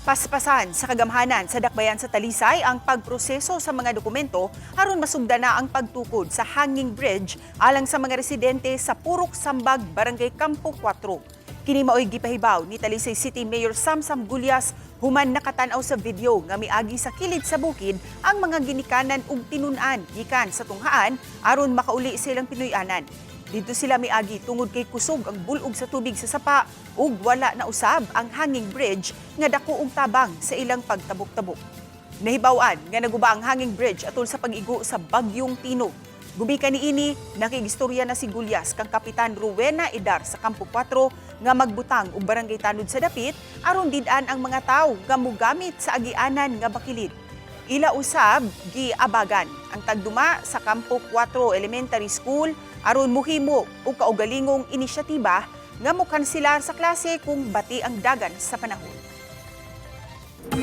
Paspasan sa kagamhanan sa dakbayan sa Talisay ang pagproseso sa mga dokumento aron masugda na ang pagtukod sa hanging bridge alang sa mga residente sa Purok Sambag, Barangay Campo 4. Kini mao'y gipahibaw ni Talisay City Mayor Samsam Gulyas human nakatan-aw sa video nga miagi sa kilid sa bukid ang mga ginikanan ug tinun-an gikan sa tunghaan aron makauli silang Pinoy-anan. Dito sila miagi tungod kay kusog ang bulog sa tubig sa sapa ug wala na usab ang hanging bridge nga dako og tabang sa ilang pagtabok-tabok. Nahibaw-an nga naguba ang hanging bridge atol sa pag-igo sa Bagyong Tino. Gubikan niini nakigistorya na si Gulyas kang Kapitan Rowena Idar sa Campo 4 nga magbutang og barangay tanod sa dapit aron did-an ang mga tawo nga mogamit sa agianan nga bakilid. Ila usab giabagan ang tagduma sa Campo 4 Elementary School aron muhimo og kaugalingong inisyatiba nga mokanselar sa klase kung bati ang dagan sa panahon.